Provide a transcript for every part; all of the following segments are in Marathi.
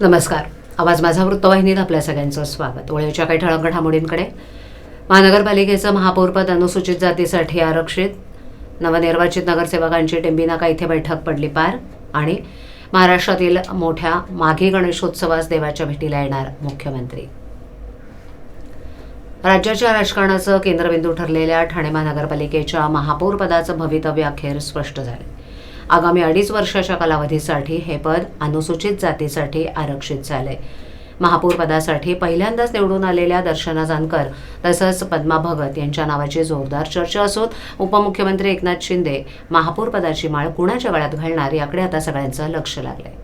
नमस्कार. आवाज माझा वृत्तवाहिनीत आपल्या सगळ्यांचं स्वागत. वेळेच्या काही ठळक घडामोडींकडे. महानगरपालिकेचं महापौरपद अनुसूचित जातीसाठी आरक्षित. नवनिर्वाचित नगरसेवकांची टेंबिनाका इथे बैठक पडली पार. आणि महाराष्ट्रातील मोठ्या माघी गणेशोत्सवास देवाच्या भेटीला येणार मुख्यमंत्री. राज्याच्या राजकारणाचं केंद्रबिंदू ठरलेल्या ठाणे महानगरपालिकेच्या महापौरपदाचं भवितव्य अखेर स्पष्ट झाले. आगामी 2.5 वर्षाच्या कालावधीसाठी हे पद अनुसूचित जातीसाठी आरक्षित झाले. महापौर पदासाठी पहिल्यांदाच निवडून आलेल्या दर्शना जानकर तसंच पद्मा भगत यांच्या नावाची जोरदार चर्चा असून उपमुख्यमंत्री एकनाथ शिंदे महापौर पदाची माळ कुणाच्या गळ्यात घालणार याकडे आता सगळ्यांचं लक्ष लागलंय.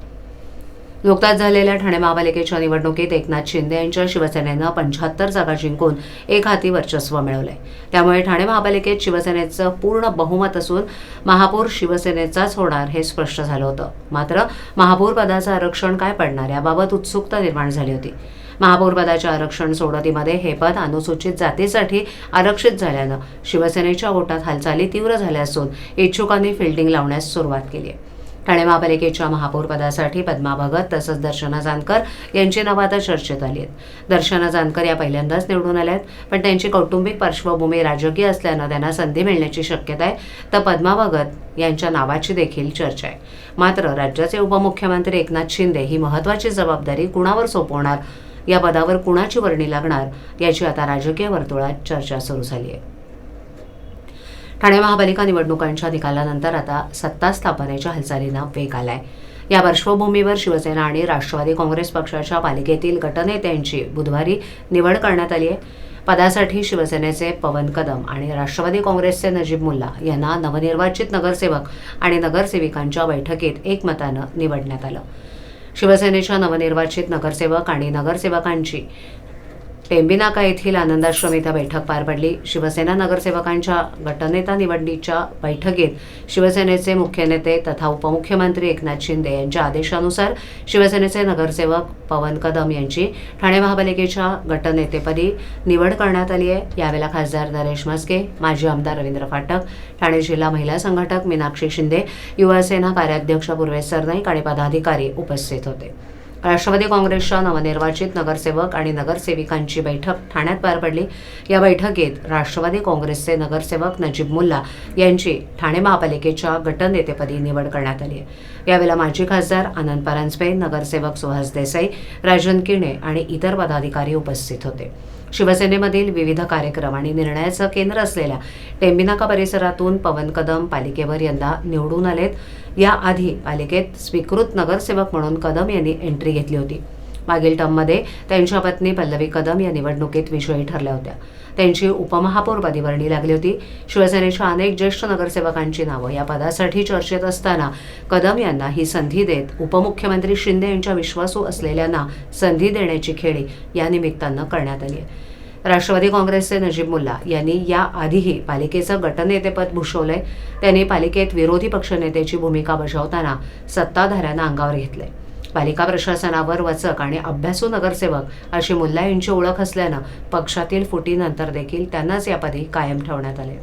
नुकताच झालेल्या ठाणे महापालिकेच्या निवडणुकीत एकनाथ शिंदे यांच्या शिवसेनेनं 75 जागा जिंकून एक हाती वर्चस्व मिळवलंय. त्यामुळे ठाणे महापालिकेत शिवसेनेचं पूर्ण बहुमत असून महापौर शिवसेनेचाच होणार हे स्पष्ट झालं होतं. मात्र महापौर पदाचं आरक्षण काय पडणार याबाबत उत्सुकता निर्माण झाली होती. महापौर पदाच्या आरक्षण सोडतीमध्ये हे पद अनुसूचित जातीसाठी आरक्षित झाल्यानं शिवसेनेच्या गोटात हालचाली तीव्र झाल्या असून इच्छुकांनी फिल्डिंग लावण्यास सुरुवात केली आहे. ठाणे महापालिकेच्या महापौर पदासाठी पद्मा भगत तसंच दर्शना जानकर यांची नावं आता चर्चेत आली आहेत. दर्शना जानकर या पहिल्यांदाच निवडून आल्या आहेत, पण त्यांची कौटुंबिक पार्श्वभूमी राजकीय असल्यानं त्यांना संधी मिळण्याची शक्यता आहे. तर पद्मा भगत यांच्या नावाची देखील चर्चा आहे. मात्र राज्याचे उपमुख्यमंत्री एकनाथ शिंदे ही महत्त्वाची जबाबदारी कुणावर सोपवणार, या पदावर कुणाची वर्णी लागणार याची आता राजकीय वर्तुळात चर्चा सुरू झाली आहे. ठाणे महापालिका निवडणुकांच्या निकालानंतर आता सत्ता स्थापनेच्या हालचालींना वेग आलाय. या पार्श्वभूमीवर शिवसेना आणि राष्ट्रवादी काँग्रेस पक्षाच्या पालिकेतील गटनेत्यांची बुधवारी निवड करण्यात आली आहे. पदासाठी शिवसेनेचे पवन कदम आणि राष्ट्रवादी काँग्रेसचे नजीब मुल्ला यांना नवनिर्वाचित नगरसेवक आणि नगरसेविकांच्या बैठकीत एकमतानं निवडण्यात आलं. शिवसेनेच्या नवनिर्वाचित नगरसेवक आणि नगरसेवकांची टेंबिनाका येथील आनंदाश्रम इथं बैठक पार पडली. शिवसेना नगरसेवकांच्या गटनेता निवडीच्या बैठकीत शिवसेनेचे मुख्य नेते तथा उपमुख्यमंत्री एकनाथ शिंदे यांच्या आदेशानुसार शिवसेनेचे नगरसेवक पवन कदम यांची ठाणे महापालिकेच्या गटनेतेपदी निवड करण्यात आली आहे. यावेळेला खासदार नरेश म्हस्के, माजी आमदार रवींद्र फाटक, ठाणे जिल्हा महिला संघटक मीनाक्षी शिंदे, युवासेना कार्याध्यक्ष पूर्वेश सरनाईक आणि पदाधिकारी उपस्थित होते. राष्ट्रवादी काँग्रेसच्या नवनिर्वाचित नगरसेवक आणि नगरसेविकांची बैठक ठाण्यात पार पडली. या बैठकीत राष्ट्रवादी काँग्रेसचे नगरसेवक नजीब मुल्ला यांची ठाणे महापालिकेच्या गटनेतेपदी निवड करण्यात आली आहे. यावेळेला माजी खासदार आनंद परांजपे, नगरसेवक सुहास देसाई, राजन किणे आणि इतर पदाधिकारी उपस्थित होते. शिवसेनेमधील विविध कार्यक्रम आणि निर्णयाचं केंद्र असलेल्या टेंबिनाका परिसरातून पवन कदम पालिकेवर यंदा निवडून आलेत. याआधी पालिकेत स्वीकृत नगरसेवक म्हणून कदम यांनी एंट्री घेतली होती. मागील टर्ममध्ये त्यांच्या पत्नी पल्लवी कदम या निवडणुकीत विजयी ठरल्या होत्या. त्यांची उपमहापौरपदी वर्णी लागली होती. शिवसेनेच्या अनेक ज्येष्ठ नगरसेवकांची नावं या पदासाठी चर्चेत असताना कदम यांना ही संधी देत उपमुख्यमंत्री शिंदे यांच्या विश्वासू असलेल्यांना संधी देण्याची खेळी या निमित्तानं करण्यात आली आहे. राष्ट्रवादी काँग्रेसचे नजीब मुल्ला यांनी याआधीही पालिकेचं गटनेतेपद भूषवलंय. त्यांनी पालिकेत विरोधी पक्षनेत्याची भूमिका बजावताना सत्ताधाऱ्यांना अंगावर घेतलंय. पालिका प्रशासनावर वचक आणि अभ्यासू नगरसेवक अशी मुल्ला यांची ओळख असल्यानं पक्षातील फुटीनंतर देखील त्यांनाच यापदी कायम ठेवण्यात आले.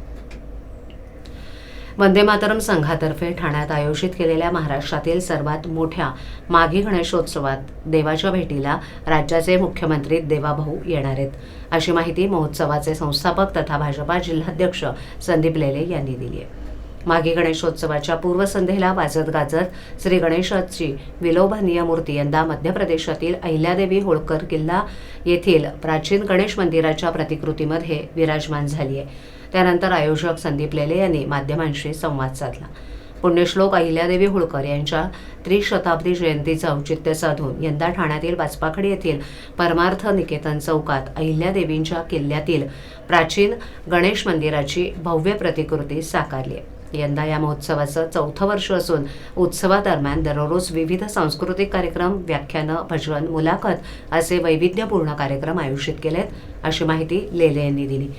वंदे मातरम संघातर्फे ठाण्यात आयोजित केलेल्या महाराष्ट्रातील सर्वात मोठ्या माघी गणेशोत्सवात देवाच्या भेटीला राज्याचे मुख्यमंत्री देवाभाऊ येणार आहेत, अशी माहिती महोत्सवाचे संस्थापक तथा भाजपा जिल्हाध्यक्ष संदीप लेले यांनी दिली आहे. माघी गणेशोत्सवाच्या पूर्वसंध्येला वाजत गाजत श्री गणेशाची विलोभनीय मूर्ती यंदा मध्य प्रदेशातील अहिल्यादेवी होळकर किल्ला येथील प्राचीन गणेश मंदिराच्या प्रतिकृतीमध्ये विराजमान झाली आहे. त्यानंतर आयोजक संदीप लेले यांनी माध्यमांशी संवाद साधला. पुण्यश्लोक अहिल्यादेवी होळकर यांच्या त्रिशताब्दी जयंतीचं औचित्य साधून यंदा ठाण्यातील बाचपाखडी येथील परमार्थ निकेतन चौकात अहिल्यादेवींच्या किल्ल्यातील प्राचीन गणेश मंदिराची भव्य प्रतिकृती साकारली आहे. यंदा या महोत्सवाचं 4थं वर्ष असून उत्सवादरम्यान दररोज विविध सांस्कृतिक कार्यक्रम, व्याख्यानं, भजन, मुलाखत असे वैविध्यपूर्ण कार्यक्रम आयोजित केलेत, अशी माहिती लेले यांनी दिली.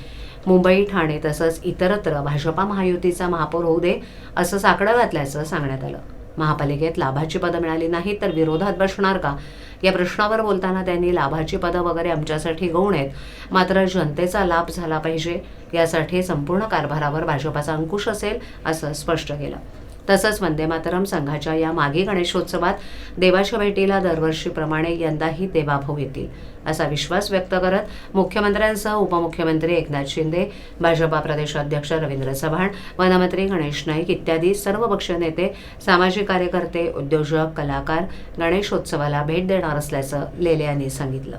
मुंबई, ठाणे तसंच इतरत्र भाजपा महायुतीचा महापौर होऊ दे असं साकडं घातल्याचं सांगण्यात आलं. महापालिकेत लाभाची पदं मिळाली नाही तर विरोधात बसणार का या प्रश्नावर बोलताना त्यांनी लाभाची पदं वगैरे आमच्यासाठी गौण आहेत, मात्र जनतेचा लाभ झाला पाहिजे यासाठी संपूर्ण कारभारावर भाजपाचा अंकुश असेल असं स्पष्ट केलं. तसंच वंदे मातरम संघाच्या या मागी गणेशोत्सवात देवाच्या भेटीला दरवर्षीप्रमाणे यंदाही देवाभाऊ येतील असा विश्वास व्यक्त करत मुख्यमंत्र्यांसह उपमुख्यमंत्री एकनाथ शिंदे, भाजपा प्रदेशाध्यक्ष रवींद्र चव्हाण, वनमंत्री गणेश नाईक इत्यादी सर्व पक्षीय नेते, सामाजिक कार्यकर्ते, उद्योजक, कलाकार गणेशोत्सवाला भेट देणार असल्याचं लेले यांनी सांगितलं.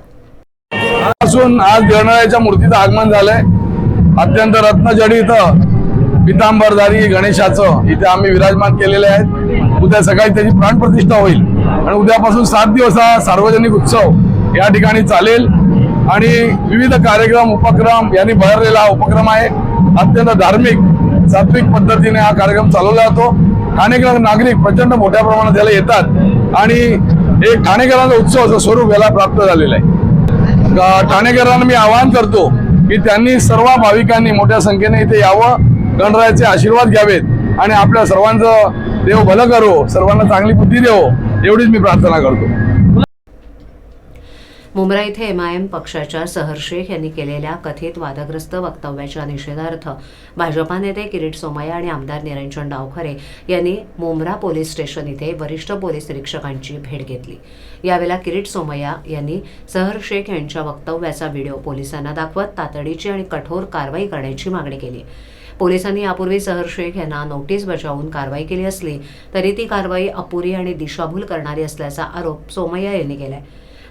आज गणरायाच्या मूर्तीचं आगमन झालंय. अत्यंत रत्नजडित पितांबरधारी गणेशाचं इथे आम्ही विराजमान केलेले आहेत. उद्या सकाळी त्याची प्राणप्रतिष्ठा होईल आणि उद्यापासून 7 दिवस हा सार्वजनिक उत्सव या ठिकाणी चालेल आणि विविध कार्यक्रम उपक्रम यांनी बहरलेला हा उपक्रम आहे. अत्यंत धार्मिक सात्विक पद्धतीने हा कार्यक्रम चालवला जातो. ठाणेकर नागरिक प्रचंड मोठ्या प्रमाणात याला येतात आणि एक ठाणेकरांचा उत्सवाचं स्वरूप याला प्राप्त झालेलं आहे. ठाणेकरांना मी आवाहन करतो की त्यांनी सर्व भाविकांनी मोठ्या संख्येने इथे यावं, गणरायाचे आशीर्वाद घ्यावेत आणि आपल्या सर्वांचं देव भलं करो, सर्वांना चांगली बुद्धी देवो एवढीच मी प्रार्थना करतो. मुंब्रा इथे MIM पक्षाच्या सहर शेख यांनी केलेल्या कथित वादग्रस्त वक्तव्याच्या निषेधार्थ भाजपा नेते किरीट सोमय्या आणि आमदार निरंजन डावखरे यांनी मुंब्रा पोलीस स्टेशन इथे वरिष्ठ पोलीस निरीक्षकांची भेट घेतली. यावेळेला किरीट सोमय्या यांनी सहर शेख यांच्या वक्तव्याचा व्हिडिओ पोलिसांना दाखवत तातडीची आणि कठोर कारवाई करण्याची मागणी केली. पोलिसांनी यापूर्वी सहर शेख यांना नोटीस बजावून कारवाई केली असली तरी ती कारवाई अपुरी आणि दिशाभूल करणारी असल्याचा आरोप सोमय्या यांनी केलाय.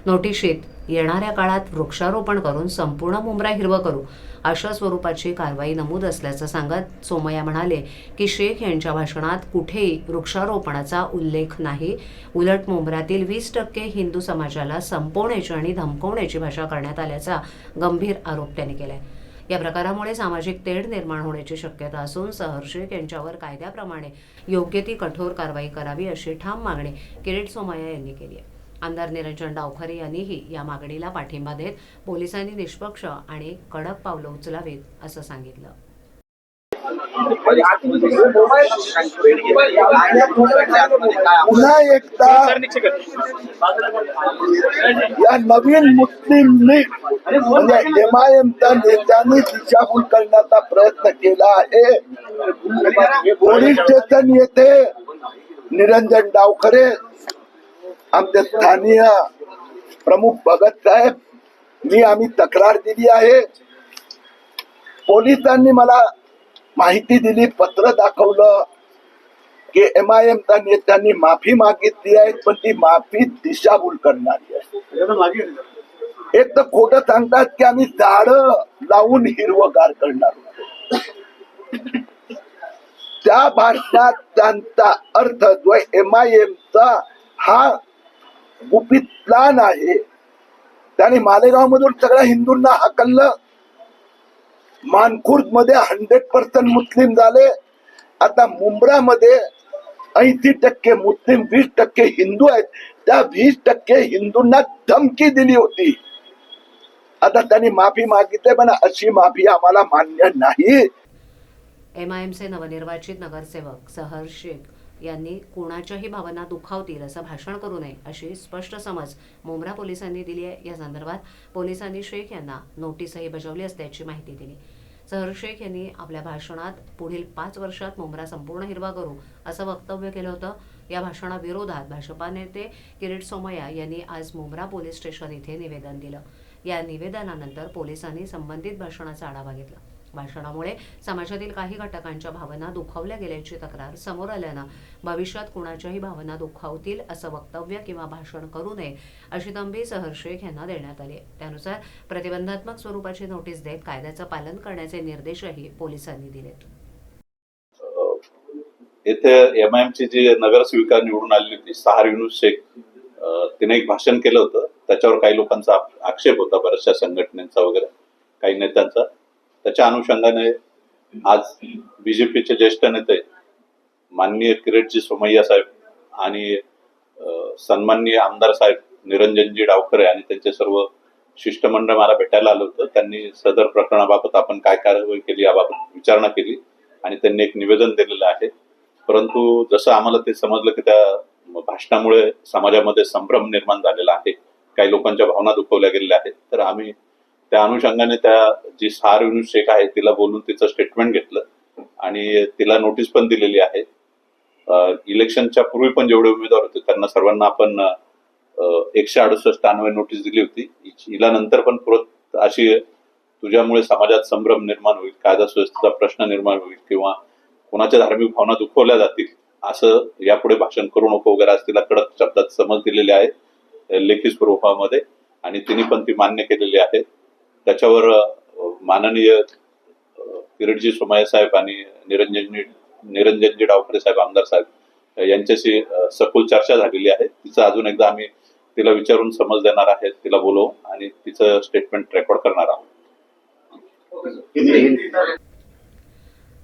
नोटीशीत येणाऱ्या काळात वृक्षारोपण करून संपूर्ण मुंब्रा हिरवं करू अशा स्वरूपाची कारवाई नमूद असल्याचं सांगत सोमय्या म्हणाले की शेख यांच्या भाषणात कुठेही वृक्षारोपणाचा उल्लेख नाही. उलट मुंब्र्यातील 20% हिंदू समाजाला संपवण्याची आणि धमकवण्याची भाषा करण्यात आल्याचा गंभीर आरोप त्यांनी केलाय. या प्रकारामुळे सामाजिक तेढ निर्माण होण्याची शक्यता असून सहर शेख यांच्यावर कायद्याप्रमाणे योग्य ती कठोर कारवाई करावी अशी ठाम मागणी किरीट सोमय्या यांनी केली आहे. आमदार निरंजन डावखरे यांनीही या मागणीला पाठिंबा देत पोलिसांनी निष्पक्ष आणि कडक पावलं उचलावीत असं सांगितलं. पुन्हा एकदा या नवीन मुस्लिम लीग म्हणजे MIMच्या नेत्यांनी दिशाभूल करण्याचा प्रयत्न केला आहे. पोलीस स्टेशन येथे निरंजन डावखरे, आमचे स्थानीय प्रमुख भगत साहेब आम्ही तक्रार दिली आहे. पोलिसांनी मला माहिती दिली, पत्र दाखवलं की MIMच्या नेत्यांनी माफी मागितली आहे, पण ती माफी दिशाभूल करणारी आहे. एक तर खोटं सांगतात की आम्ही झाडं लावून हिरवगार करणार होतो. त्या भाषणात त्यांचा अर्थ जो MIMचा हा गुपित प्लान आहे. त्याने मालेगाव मधून सगळ्या हिंदूंना हाकललं. मानखुर्द मध्ये 100% मुस्लिम झाले. आता मुंब्रा मध्ये 80% मुस्लिम, 20% हिंदू आहेत. त्या 20% हिंदूंना धमकी दिली होती. आता त्यांनी माफी मागितली, पण अशी माफी आम्हाला मान्य नाही. MIMचे नवनिर्वाचित नगरसेवक सहर शेख यांनी कोणाच्याही भावना दुखावतील असं भाषण करू नये अशी स्पष्ट समज मुंब्रा पोलिसांनी दिली आहे. या संदर्भात पोलिसांनी शेख यांना नोटीसही बजावली असल्याची माहिती दिली. सहर शेख यांनी आपल्या भाषणात पुढील 5 वर्षात मुंब्रा संपूर्ण हिरवा करू असं वक्तव्य केलं होतं. या भाषणाविरोधात भाजपा नेते किरीट सोमय्या यांनी आज मुंब्रा पोलीस स्टेशन इथे निवेदन दिलं. या निवेदनानंतर पोलिसांनी संबंधित भाषणाचा आढावा घेतला. भाषणामुळे समाजातील काही घटकांच्या भावना दुखावल्या गेल्याची तक्रार समोर आल्यानं भविष्यात कुणाच्याही भावना दुखावतील असं वक्तव्य किंवा भाषण करू नये अशी तंबी सहर शेख यांना देण्यात आली. त्यानुसार प्रतिबंधात्मक स्वरूपाची नोटीस देत कायद्याचं पालन करण्याचे निर्देशही पोलिसांनी दिलेत. येथे MIMची जी नगरसेविका निवडून आलेली होती सहार युनुस शेख, तिने एक भाषण केलं होतं. त्याच्यावर काही लोकांचा आक्षेप होता, बऱ्याचशा संघटनेचा वगैरे काही नेत्यांचा. त्याच्या अनुषंगाने आज BJPचे ज्येष्ठ नेते माननीय किरीटजी सोमय्या साहेब आणि सन्माननीय आमदार साहेब निरंजनजी डावखरे आणि त्यांचे सर्व शिष्टमंडळ मला भेटायला आलं होतं. त्यांनी सदर प्रकरणाबाबत आपण काय कारवाई केली याबाबत विचारणा केली आणि त्यांनी एक निवेदन दिलेलं आहे. परंतु जसं आम्हाला ते समजलं की त्या भाषणामुळे समाजामध्ये संभ्रम निर्माण झालेला आहे, काही लोकांच्या भावना दुखवल्या गेलेल्या आहेत. तर आम्ही त्या अनुषंगाने त्या जी सहार युनुस शेख आहे तिला बोलून तिचं स्टेटमेंट घेतलं आणि तिला नोटीस पण दिलेली आहे. इलेक्शनच्या पूर्वी पण जेवढे उमेदवार होते त्यांना सर्वांना आपण 168 अन्वय नोटीस दिली होती. हिला नंतर पण परत अशी तुझ्यामुळे समाजात संभ्रम निर्माण होईल, कायदा सुव्यवस्थेचा प्रश्न निर्माण होईल किंवा कोणाच्या धार्मिक भावना दुखवल्या जातील असं यापुढे भाषण करू नको वगैरे आज तिला कडक शब्दात समज दिलेले आहे लेखी स्वरूपामध्ये आणि तिने पण ती मान्य केलेली आहे. त्याच्यावर माननीय किरीटजी सोमय्या साहेब आणि निरंजनजी डावखरे साहेब आमदार साहेब यांच्याशी सखोल चर्चा झालेली आहे. तिचं अजून एकदा आम्ही तिला विचारून समज देणार आहे, तिला बोलवू आणि तिचं स्टेटमेंट रेकॉर्ड करणार आहोत.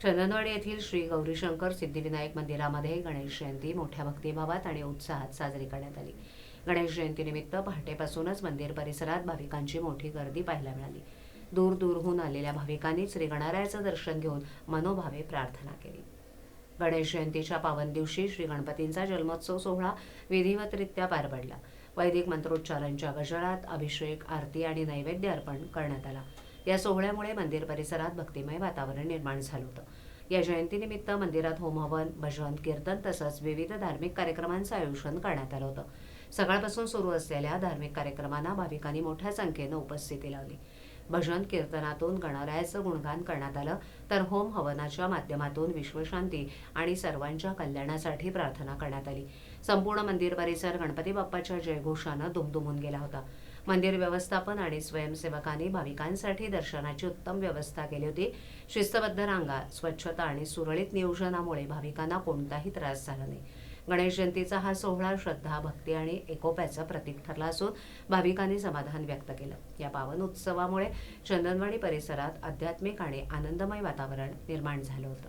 चंदनवाडी येथील श्री गौरीशंकर सिद्धिविनायक मंदिरामध्ये गणेश जयंती मोठ्या भक्तिभावात आणि उत्साहात साजरी करण्यात आली. गणेश जयंतीनिमित्त पहाटेपासूनच मंदिर परिसरात भाविकांची मोठी गर्दी पाहायला मिळाली. दूर दूरहून आलेल्या भाविकांनी श्री गणरायाचं दर्शन घेऊन मनोभावे प्रार्थना केली. गणेश जयंतीच्या पावन दिवशी श्री गणपतींचा जन्मोत्सव सोहळा विधिवतरित्या पार पडला. वैदिक मंत्रोच्चारांच्या गजरात अभिषेक, आरती आणि नैवेद्य अर्पण करण्यात आला. या सोहळ्यामुळे मंदिर परिसरात भक्तिमय वातावरण निर्माण झालं होतं. या जयंतीनिमित्त मंदिरात होमहवन, भजन, कीर्तन तसंच विविध धार्मिक कार्यक्रमांचं आयोजन करण्यात आलं होतं. सकाळपासून सुरू असलेल्या धार्मिक कार्यक्रमांना भाविकांनी मोठ्या संख्येनं उपस्थिती लावली. भजन कीर्तनातून गणरायाचं गुणगान करण्यात आलं तर होम हवनाच्या माध्यमातून विश्वशांती आणि सर्वांच्या कल्याणासाठी प्रार्थना करण्यात आली. संपूर्ण मंदिर परिसर गणपती बाप्पाच्या जयघोषानं दुमदुमून गेला होता. मंदिर व्यवस्थापन आणि स्वयंसेवकांनी भाविकांसाठी दर्शनाची उत्तम व्यवस्था केली होती. शिस्तबद्ध रांगा, स्वच्छता आणि सुरळीत नियोजनामुळे भाविकांना कोणताही त्रास झाला नाही. गणेश जयंतीचा हा सोहळा श्रद्धा, भक्ती आणि एकोप्याचं प्रतीक ठरला असून भाविकांनी समाधान व्यक्त केलं. या पावन उत्सवामुळे चंदनवाडी परिसरात आध्यात्मिक आणि आनंदमय वातावरण निर्माण झालं होतं.